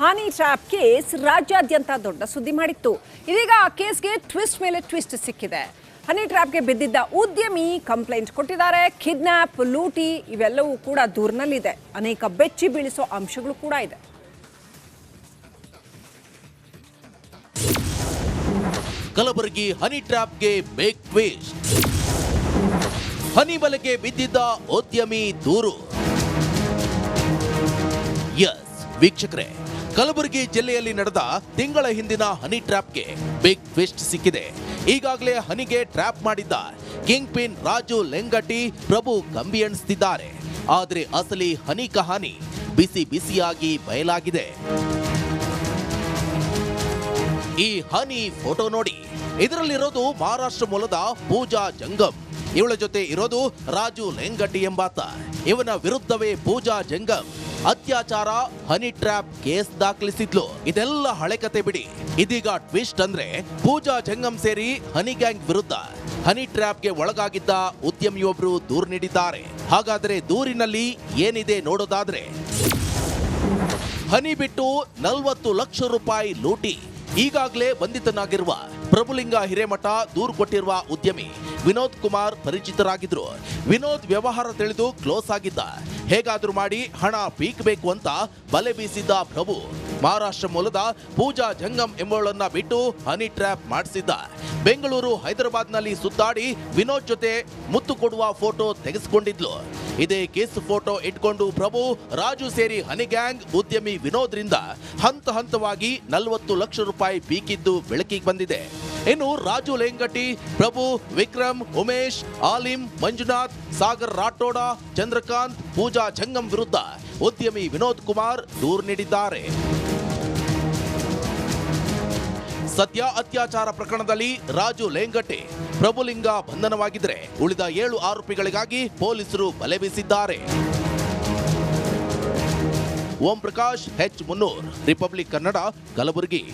ಹಾನಿ trap case ರಾಜ್ಯಾದ್ಯಂತ ದೊಡ್ಡ ಸುದ್ದಿ ಮಾಡಿತ್ತು. ಇದೀಗ ಆ ಕೇಸ್ಗೆ ಟ್ವಿಸ್ಟ್ ಮೇಲೆ ಟ್ವಿಸ್ಟ್ ಸಿಕ್ಕಿದೆ. ಹನಿ ಟ್ರ್ಯಾಪ್ಗೆ ಬಿದ್ದಿದ್ದ ಉದ್ಯಮಿ ಕಂಪ್ಲೇಂಟ್ ಕೊಟ್ಟಿದ್ದಾರೆ. ಕಿಡ್ನಾಪ್, ಲೂಟಿ ಇವೆಲ್ಲವೂ ಕೂಡ ದೂರಿನಲ್ಲಿದೆ. ಅನೇಕ ಬೆಚ್ಚಿ ಬೀಳಿಸೋ ಅಂಶಗಳು ಕೂಡ ಇದೆ. ಕಲಬುರಗಿ ಹನಿ ಟ್ರ್ಯಾಪ್ಗೆ ಬಿಗ್ ಟ್ವಿಸ್ಟ್. ಹನಿ ಬಲೆಗೆ ಬಿದ್ದಿದ್ದ ಉದ್ಯಮಿ ದೂರು. ವೀಕ್ಷಕರೇ, ಕಲಬುರಗಿ ಜಿಲ್ಲೆಯಲ್ಲಿ ನಡೆದ ತಿಂಗಳ ಹಿಂದಿನ ಹನಿ ಟ್ರ್ಯಾಪ್ಗೆ ಬಿಗ್ ಟ್ವಿಸ್ಟ್ ಸಿಕ್ಕಿದೆ. ಈಗಾಗಲೇ ಹನಿಗೆ ಟ್ರ್ಯಾಪ್ ಮಾಡಿದ್ದ ಕಿಂಗ್ ಪಿನ್ ರಾಜು ಲೆಂಗಟಿ ಪ್ರಭು ಕಂಬಿ ಎಣಿಸ್ತಿದ್ದಾರೆ. ಆದರೆ ಅಸಲಿ ಹನಿ ಕಹಾನಿ ಬಿಸಿ ಬಿಸಿಯಾಗಿ ಬಯಲಾಗಿದೆ. ಈ ಹನಿ ಫೋಟೋ ನೋಡಿ. ಇದರಲ್ಲಿರೋದು ಮಹಾರಾಷ್ಟ್ರ ಮೂಲದ ಪೂಜಾ ಜಂಗಮ್. ಇವಳ ಜೊತೆ ಇರೋದು ರಾಜು ಲೆಂಗಟಿ ಎಂಬಾತ. ಇವನ ವಿರುದ್ಧವೇ ಪೂಜಾ ಜಂಗಮ್ ಅತ್ಯಾಚಾರ, ಹನಿ ಟ್ರ್ಯಾಪ್ ಕೇಸ್ ದಾಖಲಿಸಿದ್ಲು. ಇದೆಲ್ಲ ಹಳೆ ಕತೆ ಬಿಡಿ. ಇದೀಗ ಟ್ವಿಸ್ಟ್ ಅಂದ್ರೆ ಪೂಜಾ ಜಂಗಮ್ ಸೇರಿ ಹನಿ ಗ್ಯಾಂಗ್ ವಿರುದ್ಧ ಹನಿ ಟ್ರ್ಯಾಪ್ಗೆ ಒಳಗಾಗಿದ್ದ ಉದ್ಯಮಿಯೊಬ್ರು ದೂರು ನೀಡಿದ್ದಾರೆ. ಹಾಗಾದ್ರೆ ದೂರಿನಲ್ಲಿ ಏನಿದೆ ನೋಡೋದಾದ್ರೆ, ಹನಿ ಬಿಟ್ಟು 40 ಲಕ್ಷ ರೂಪಾಯಿ ಲೂಟಿ. ಈಗಾಗಲೇ ಬಂಧಿತನಾಗಿರುವ ಪ್ರಭುಲಿಂಗ ಹಿರೇಮಠ ದೂರು ಕೊಟ್ಟಿರುವ ಉದ್ಯಮಿ ವಿನೋದ್ ಕುಮಾರ್ ಪರಿಚಿತರಾಗಿದ್ರು. ವಿನೋದ್ ವ್ಯವಹಾರ ತಿಳಿದು ಕ್ಲೋಸ್ ಆಗಿದ್ದ. ಹೇಗಾದ್ರೂ ಮಾಡಿ ಹಣ ಪೀಕಬೇಕು ಅಂತ ಬಲೆ ಬೀಸಿದ್ದ ಪ್ರಭು ಮಹಾರಾಷ್ಟ್ರ ಮೂಲದ ಪೂಜಾ ಜಂಗಮ್ ಎಂಬುವಳನ್ನ ಬಿಟ್ಟು ಹನಿ ಟ್ರ್ಯಾಪ್ ಮಾಡಿಸಿದ್ದ. ಬೆಂಗಳೂರು, ಹೈದರಾಬಾದ್ನಲ್ಲಿ ಸುತ್ತಾಡಿ ವಿನೋದ್ ಜೊತೆ ಮುತ್ತು ಕೊಡುವ ಫೋಟೋ ತೆಗೆಸಿಕೊಂಡಿದ್ಲು. ಇದೇ ಕೇಸ್ ಫೋಟೋ ಇಟ್ಕೊಂಡು ಪ್ರಭು, ರಾಜು ಸೇರಿ ಹನಿ ಗ್ಯಾಂಗ್ ಉದ್ಯಮಿ ವಿನೋದ್ರಿಂದ ಹಂತ ಹಂತವಾಗಿ 40 ಲಕ್ಷ ರೂಪಾಯಿ ಪೀಕಿದ್ದು ಬೆಳಕಿಗೆ ಬಂದಿದೆ. ಇನ್ನು ರಾಜು ಲೆಂಗಟಿ, ಪ್ರಭು, ವಿಕ್ರಮ್, ಉಮೇಶ್, ಆಲಿಂ, ಮಂಜುನಾಥ್, ಸಾಗರ್ ರಾಠೋಡ, ಚಂದ್ರಕಾಂತ್, ಪೂಜಾ ಜಂಗಮ್ ವಿರುದ್ಧ ಉದ್ಯಮಿ ವಿನೋದ್ ಕುಮಾರ್ ದೂರು ನೀಡಿದ್ದಾರೆ. ಸದ್ಯ ಅತ್ಯಾಚಾರ ಪ್ರಕರಣದಲ್ಲಿ ರಾಜು ಲೆಂಗಟಿ, ಪ್ರಭುಲಿಂಗ ಬಂಧನವಾಗಿದ್ದರೆ ಉಳಿದ 7 ಆರೋಪಿಗಳಿಗಾಗಿ ಪೊಲೀಸರು ಬಲೆ ಬೀಸಿದ್ದಾರೆ. ಓಂ ಪ್ರಕಾಶ್, ಹೆಚ್ ಮುನ್ನೂರ್, republic Kannada, Kalaburagi.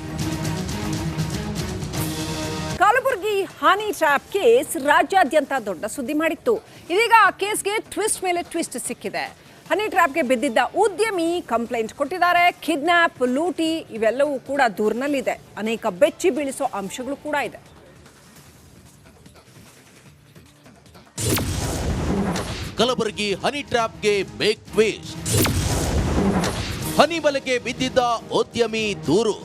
Kalaburagi honey trap case ರಾಜ್ಯಾದ್ಯಂತ ದೊಡ್ಡ ಸುದ್ದಿ ಮಾಡಿತ್ತು. ಇದೀಗ ಆ ಕೇಸ್ಗೆ ಟ್ವಿಸ್ಟ್ ಮೇಲೆ ಟ್ವಿಸ್ಟ್ ಸಿಕ್ಕಿದೆ. ಹನಿ ಟ್ರ್ಯಾಪ್ಗೆ ಬಿದ್ದಿದ್ದ ಉದ್ಯಮಿ ಕಂಪ್ಲೇಂಟ್ ಕೊಟ್ಟಿದ್ದಾರೆ. ಕಿಡ್ನಾಪ್, ಲೂಟಿ ಇವೆಲ್ಲವೂ ಕೂಡ ದೂರಿನಲ್ಲಿದೆ. ಅನೇಕ ಬೆಚ್ಚಿ ಬೀಳಿಸೋ ಅಂಶಗಳು ಕೂಡ ಇದೆ. ಕಲಬುರಗಿ ಹನಿ ಟ್ರ್ಯಾಪ್ಗೆ ಬಿಗ್ ಟ್ವಿಸ್ಟ್. ಹನಿ ಬಲೆಗೆ ಬಿದ್ದಿದ್ದ ಉದ್ಯಮಿ ದೂರು.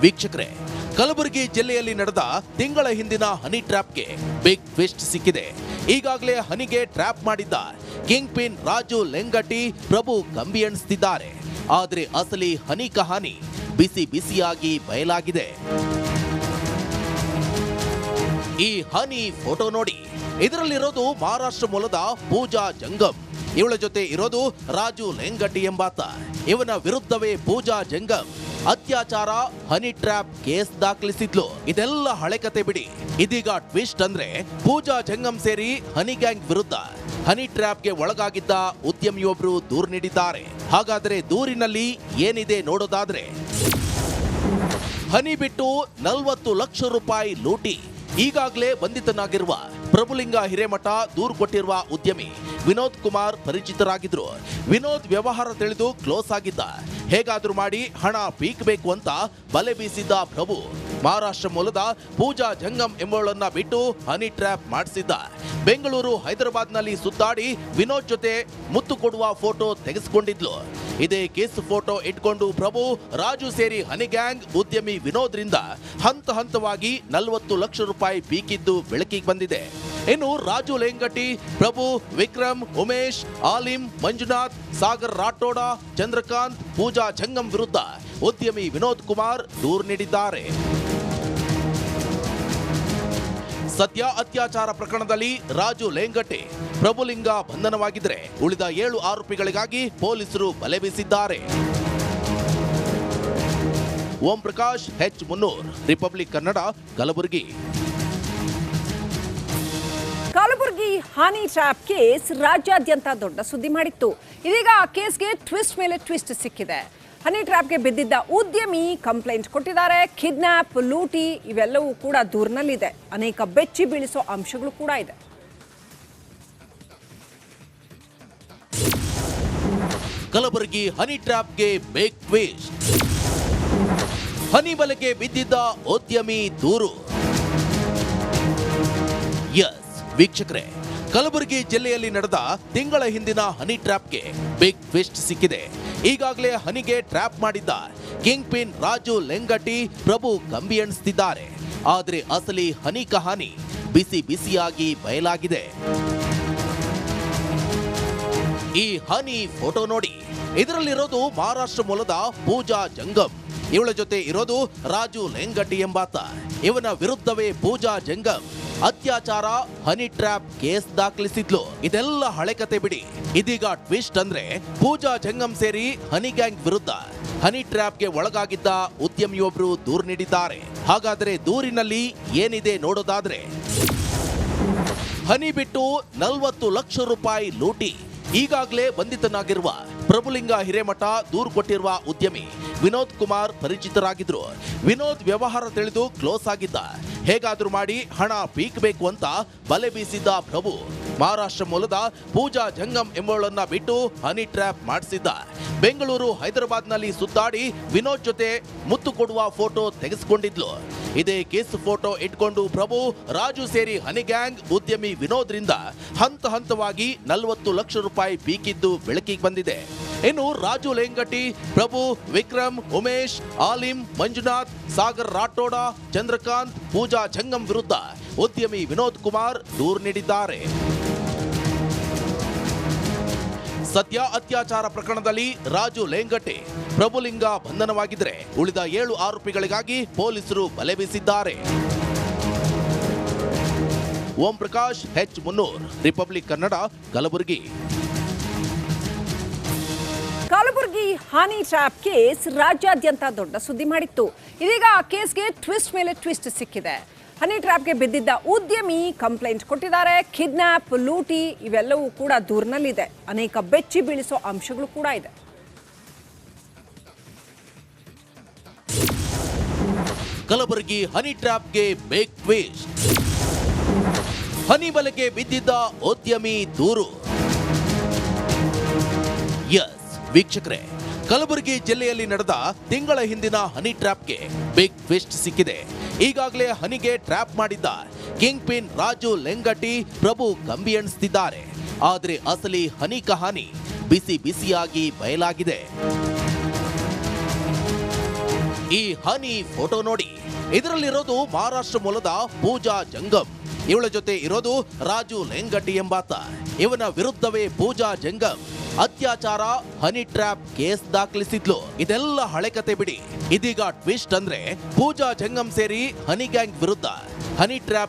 ವೀಕ್ಷಕರೇ, ಕಲಬುರಗಿ ಜಿಲ್ಲೆಯಲ್ಲಿ ನಡೆದ ತಿಂಗಳ ಹಿಂದಿನ ಹನಿ ಟ್ರ್ಯಾಪ್ಗೆ ಬಿಗ್ ಟ್ವಿಸ್ಟ್ ಸಿಕ್ಕಿದೆ. ಈಗಾಗಲೇ ಹನಿಗೆ ಟ್ರ್ಯಾಪ್ ಮಾಡಿದ್ದ ಕಿಂಗ್ ಪಿನ್ ರಾಜು ಲೆಂಗಟಿ ಪ್ರಭು ಕಂಬಿ ಎಣಿಸ್ತಿದ್ದಾರೆ. ಆದರೆ ಅಸಲಿ ಹನಿ ಕಹಾನಿ ಬಿಸಿ ಬಿಸಿಯಾಗಿ ಬಯಲಾಗಿದೆ. ಈ ಹನಿ ಫೋಟೋ ನೋಡಿ. ಇದರಲ್ಲಿರೋದು ಮಹಾರಾಷ್ಟ್ರ ಮೂಲದ ಪೂಜಾ ಜಂಗಮ್. ಇವಳ ಜೊತೆ ಇರೋದು ರಾಜು ಲೆಂಗಟಿ ಎಂಬಾತ. ಇವನ ವಿರುದ್ಧವೇ ಪೂಜಾ ಜಂಗಮ್ ಅತ್ಯಾಚಾರ, ಹನಿ ಟ್ರ್ಯಾಪ್ ಕೇಸ್ ದಾಖಲಿಸಿದ್ಲು. ಇದೆಲ್ಲ ಹಳೆ ಕತೆ ಬಿಡಿ. ಇದೀಗ ಟ್ವಿಸ್ಟ್ ಅಂದ್ರೆ ಪೂಜಾ ಜಂಗಮ್ ಸೇರಿ ಹನಿ ಗ್ಯಾಂಗ್ ವಿರುದ್ಧ ಹನಿ ಟ್ರ್ಯಾಪ್ಗೆ ಒಳಗಾಗಿದ್ದ ಉದ್ಯಮಿಯೊಬ್ರು ದೂರು ನೀಡಿದ್ದಾರೆ. ಹಾಗಾದ್ರೆ ದೂರಿನಲ್ಲಿ ಏನಿದೆ ನೋಡೋದಾದ್ರೆ, ಹನಿ ಬಿಟ್ಟು 40 ಲಕ್ಷ ರೂಪಾಯಿ ಲೂಟಿ. ಈಗಾಗಲೇ ಬಂಧಿತನಾಗಿರುವ ಪ್ರಭುಲಿಂಗ ಹಿರೇಮಠ ದೂರು ಕೊಟ್ಟಿರುವ ಉದ್ಯಮಿ ವಿನೋದ್ ಕುಮಾರ್ ಪರಿಚಿತರಾಗಿದ್ರು. ವಿನೋದ್ ವ್ಯವಹಾರ ತಿಳಿದು ಕ್ಲೋಸ್ ಆಗಿದ್ದ. ಹೇಗಾದ್ರೂ ಮಾಡಿ ಹಣ ಪೀಕಬೇಕು ಅಂತ ಬಲೆ ಬೀಸಿದ್ದ ಪ್ರಭು ಮಹಾರಾಷ್ಟ್ರ ಮೂಲದ ಪೂಜಾ ಜಂಗಮ್ ಎಂಬುವಳನ್ನ ಬಿಟ್ಟು ಹನಿ ಟ್ರ್ಯಾಪ್ ಮಾಡಿಸಿದ್ದ. ಬೆಂಗಳೂರು, ಹೈದರಾಬಾದ್ನಲ್ಲಿ ಸುತ್ತಾಡಿ ವಿನೋದ್ ಜೊತೆ ಮುತ್ತು ಕೊಡುವ ಫೋಟೋ ತೆಗೆಸಿಕೊಂಡಿದ್ಲು. ಇದೇ ಕೇಸ್ ಫೋಟೋ ಇಟ್ಕೊಂಡು ಪ್ರಭು, ರಾಜು ಸೇರಿ ಹನಿ ಗ್ಯಾಂಗ್ ಉದ್ಯಮಿ ವಿನೋದ್ರಿಂದ ಹಂತ ಹಂತವಾಗಿ 40 ಲಕ್ಷ ರೂಪಾಯಿ ಪೀಕಿದ್ದು ಬೆಳಕಿಗೆ ಬಂದಿದೆ. ಇನ್ನು ರಾಜು ಲೆಂಗಟಿ, ಪ್ರಭು, ವಿಕ್ರಮ್, ಉಮೇಶ್, ಆಲಿಂ, ಮಂಜುನಾಥ್, ಸಾಗರ್ ರಾಠೋಡ, ಚಂದ್ರಕಾಂತ್, ಪೂಜಾ ಜಂಗಮ್ ವಿರುದ್ಧ ಉದ್ಯಮಿ ವಿನೋದ್ ಕುಮಾರ್ ದೂರು ನೀಡಿದ್ದಾರೆ. ಸದ್ಯ ಅತ್ಯಾಚಾರ ಪ್ರಕರಣದಲ್ಲಿ ರಾಜು ಲೆಂಗಟಿ, ಪ್ರಭುಲಿಂಗ ಬಂಧನವಾಗಿದ್ದರೆ ಉಳಿದ 7 ಆರೋಪಿಗಳಿಗಾಗಿ ಪೊಲೀಸರು ಬಲೆ ಬೀಸಿದ್ದಾರೆ. ಓಂ ಪ್ರಕಾಶ್, ಹೆಚ್ ಮುನ್ನೂರ್, republic Kannada, Kalaburagi. Kalaburagi honey trap case ರಾಜ್ಯಾದ್ಯಂತ ದೊಡ್ಡ ಸುದ್ದಿ ಮಾಡಿತ್ತು. ಇದೀಗ ಆ ಕೇಸ್ಗೆ ಟ್ವಿಸ್ಟ್ ಮೇಲೆ ಟ್ವಿಸ್ಟ್ ಸಿಕ್ಕಿದೆ. ಹನಿ ಟ್ರ್ಯಾಪ್ಗೆ ಬಿದ್ದಿದ್ದ ಉದ್ಯಮಿ ಕಂಪ್ಲೇಂಟ್ ಕೊಟ್ಟಿದ್ದಾರೆ. ಕಿಡ್ನಾಪ್, ಲೂಟಿ ಇವೆಲ್ಲವೂ ಕೂಡ ದೂರಿನಲ್ಲಿದೆ. ಅನೇಕ ಬೆಚ್ಚಿ ಬೀಳಿಸೋ ಅಂಶಗಳು ಕೂಡ ಇದೆ. ಕಲಬುರಗಿ ಹನಿ ಟ್ರ್ಯಾಪ್ಗೆ ಬಿಗ್ ಟ್ವಿಸ್ಟ್. ಹನಿ ಬಲೆಗೆ ಬಿದ್ದಿದ್ದ ಉದ್ಯಮಿ ದೂರು. ಎಸ್ ವೀಕ್ಷಕರೇ, ಕಲಬುರಗಿ ಜಿಲ್ಲೆಯಲ್ಲಿ ನಡೆದ ತಿಂಗಳ ಹಿಂದಿನ ಹನಿ ಟ್ರ್ಯಾಪ್ಗೆ ಬಿಗ್ ಟ್ವಿಸ್ಟ್ ಸಿಕ್ಕಿದೆ. ಈಗಾಗಲೇ ಹನಿಗೆ ಟ್ರ್ಯಾಪ್ ಮಾಡಿದ್ದ ಕಿಂಗ್ ಪಿನ್ ರಾಜು ಲೆಂಗಟಿ ಪ್ರಭು ಕಂಬಿ ಎಣಿಸ್ತಿದ್ದಾರೆ. ಆದರೆ ಅಸಲಿ ಹನಿ ಕಹಾನಿ ಬಿಸಿ ಬಿಸಿಯಾಗಿ ಬಯಲಾಗಿದೆ. ಈ ಹನಿ ಫೋಟೋ ನೋಡಿ. ಇದರಲ್ಲಿರೋದು ಮಹಾರಾಷ್ಟ್ರ ಮೂಲದ ಪೂಜಾ ಜಂಗಮ್. ಇವಳ ಜೊತೆ ಇರೋದು ರಾಜು ಲೆಂಗಟಿ ಎಂಬಾತ. ಇವನ ವಿರುದ್ಧವೇ ಪೂಜಾ ಜಂಗಮ್ ಅತ್ಯಾಚಾರ ಹನಿ ಟ್ರ್ಯಾಪ್ ಕೇಸ್ ದಾಖಲಿಸಿದ್ಲು. ಇದೆಲ್ಲ ಹಳೆ ಕತೆ ಬಿಡಿ. ಇದೀಗ ಟ್ವಿಸ್ಟ್ ಅಂದ್ರೆ ಪೂಜಾ ಜಂಗಮ್ ಸೇರಿ ಹನಿ ಗ್ಯಾಂಗ್ ವಿರುದ್ಧ ಹನಿ ಟ್ರ್ಯಾಪ್ಗೆ ಒಳಗಾಗಿದ್ದ ಉದ್ಯಮಿಯೊಬ್ರು ದೂರು ನೀಡಿದ್ದಾರೆ. ಹಾಗಾದ್ರೆ ದೂರಿನಲ್ಲಿ ಏನಿದೆ ನೋಡೋದಾದ್ರೆ, ಹನಿ ಬಿಟ್ಟು 40 ಲಕ್ಷ ರೂಪಾಯಿ ಲೂಟಿ. ಈಗಾಗಲೇ ಬಂಧಿತನಾಗಿರುವ ಪ್ರಭುಲಿಂಗ ಹಿರೇಮಠ ದೂರು ಕೊಟ್ಟಿರುವ ಉದ್ಯಮಿ ವಿನೋದ್ ಕುಮಾರ್ ಪರಿಚಿತರಾಗಿದ್ರು. ವಿನೋದ್ ವ್ಯವಹಾರ ತಿಳಿದು ಕ್ಲೋಸ್ ಆಗಿದ್ದ. ಹೇಗಾದ್ರೂ ಮಾಡಿ ಹಣ ಪೀಕಬೇಕು ಅಂತ ಬಲೆ ಬೀಸಿದ್ದ ಪ್ರಭು ಮಹಾರಾಷ್ಟ್ರ ಮೂಲದ ಪೂಜಾ ಜಂಗಮ್ ಎಂಬುವಳನ್ನ ಬಿಟ್ಟು ಹನಿ ಟ್ರ್ಯಾಪ್ ಮಾಡಿಸಿದ್ದ. ಬೆಂಗಳೂರು ಹೈದರಾಬಾದ್ನಲ್ಲಿ ಸುತ್ತಾಡಿ ವಿನೋದ್ ಜೊತೆ ಮುತ್ತು ಕೊಡುವ ಫೋಟೋ ತೆಗೆಸಿಕೊಂಡಿದ್ಲು. ಇದೇ ಕೇಸ್ ಫೋಟೋ ಇಟ್ಕೊಂಡು ಪ್ರಭು ರಾಜು ಸೇರಿ ಹನಿ ಗ್ಯಾಂಗ್ ಉದ್ಯಮಿ ವಿನೋದ್ರಿಂದ ಹಂತ ಹಂತವಾಗಿ 40 ಲಕ್ಷ ರೂಪಾಯಿ ಪೀಕಿದ್ದು ಬೆಳಕಿಗೆ ಬಂದಿದೆ. ಇನ್ನು ರಾಜು ಲೆಂಗಟಿ, ಪ್ರಭು, ವಿಕ್ರಮ್, ಉಮೇಶ್, ಆಲಿಂ, ಮಂಜುನಾಥ್, ಸಾಗರ್ ರಾಠೋಡ, ಚಂದ್ರಕಾಂತ್, ಪೂಜಾ ಜಂಗಮ್ ವಿರುದ್ಧ ಉದ್ಯಮಿ ವಿನೋದ್ ಕುಮಾರ್ ದೂರು ನೀಡಿದ್ದಾರೆ. ಸದ್ಯ ಅತ್ಯಾಚಾರ ಪ್ರಕರಣದಲ್ಲಿ ರಾಜು ಲೆಂಗಟಿ, ಪ್ರಭುಲಿಂಗ ಬಂಧನವಾಗಿದ್ದರೆ ಉಳಿದ 7 ಆರೋಪಿಗಳಿಗಾಗಿ ಪೊಲೀಸರು ಬಲೆ ಬೀಸಿದ್ದಾರೆ. ಓಂ ಪ್ರಕಾಶ್, ಹೆಚ್ ಮುನ್ನೂರ್, republic Kannada, Kalaburagi. Kalaburagi honey trap case ರಾಜ್ಯಾದ್ಯಂತ ದೊಡ್ಡ ಸುದ್ದಿ ಮಾಡಿತ್ತು. ಇದೀಗ ಆ ಕೇಸ್ಗೆ ಟ್ವಿಸ್ಟ್ ಮೇಲೆ ಟ್ವಿಸ್ಟ್ ಸಿಕ್ಕಿದೆ. ಹನಿ ಟ್ರ್ಯಾಪ್ಗೆ ಬಿದ್ದಿದ್ದ ಉದ್ಯಮಿ ಕಂಪ್ಲೇಂಟ್ ಕೊಟ್ಟಿದ್ದಾರೆ. ಕಿಡ್ನಾಪ್, ಲೂಟಿ ಇವೆಲ್ಲವೂ ಕೂಡ ದೂರಿನಲ್ಲಿದೆ. ಅನೇಕ ಬೆಚ್ಚಿ ಬೀಳಿಸೋ ಅಂಶಗಳು ಕೂಡ ಇದೆ. ಕಲಬುರಗಿ ಹನಿ ಟ್ರ್ಯಾಪ್ಗೆ ಬಿಗ್ ಟ್ವಿಸ್ಟ್. ಹನಿ ಬಲೆಗೆ ಬಿದ್ದಿದ್ದ ಉದ್ಯಮಿ ದೂರು. ಎಸ್ ವೀಕ್ಷಕರೇ, ಕಲಬುರಗಿ ಜಿಲ್ಲೆಯಲ್ಲಿ ನಡೆದ ತಿಂಗಳ ಹಿಂದಿನ ಹನಿ ಟ್ರ್ಯಾಪ್ಗೆ ಬಿಗ್ ಟ್ವಿಸ್ಟ್ ಸಿಕ್ಕಿದೆ. ಈಗಾಗಲೇ ಹನಿಗೆ ಟ್ರ್ಯಾಪ್ ಮಾಡಿದ್ದ ಕಿಂಗ್ ಪಿನ್ ರಾಜು ಲೆಂಗಟಿ ಪ್ರಭು ಕಂಬಿ ಎಣಿಸ್ತಿದ್ದಾರೆ. ಆದರೆ ಅಸಲಿ ಹನಿ ಕಹಾನಿ ಬಿಸಿ ಬಿಸಿಯಾಗಿ ಬಯಲಾಗಿದೆ. ಈ ಹನಿ ಫೋಟೋ ನೋಡಿ. ಇದರಲ್ಲಿರೋದು ಮಹಾರಾಷ್ಟ್ರ ಮೂಲದ ಪೂಜಾ ಜಂಗಮ್. ಇವಳ ಜೊತೆ ಇರೋದು ರಾಜು ಲೆಂಗಟಿ ಎಂಬಾತ. ಇವನ ವಿರುದ್ಧವೇ ಪೂಜಾ ಜಂಗಮ್ ಅತ್ಯಾಚಾರ ಹನಿ ಟ್ರ್ಯಾಪ್ ಕೇಸ್ ದಾಖಲಿಸಿದ್ಲು. ಇದೆಲ್ಲ ಹಳೆ ಕತೆ ಬಿಡಿ. ಇದೀಗ ಟ್ವಿಸ್ಟ್ ಅಂದ್ರೆ ಪೂಜಾ ಜಂಗಮ್ ಸೇರಿ ಹನಿ ಗ್ಯಾಂಗ್ ವಿರುದ್ಧ ಹನಿ ಟ್ರ್ಯಾಪ್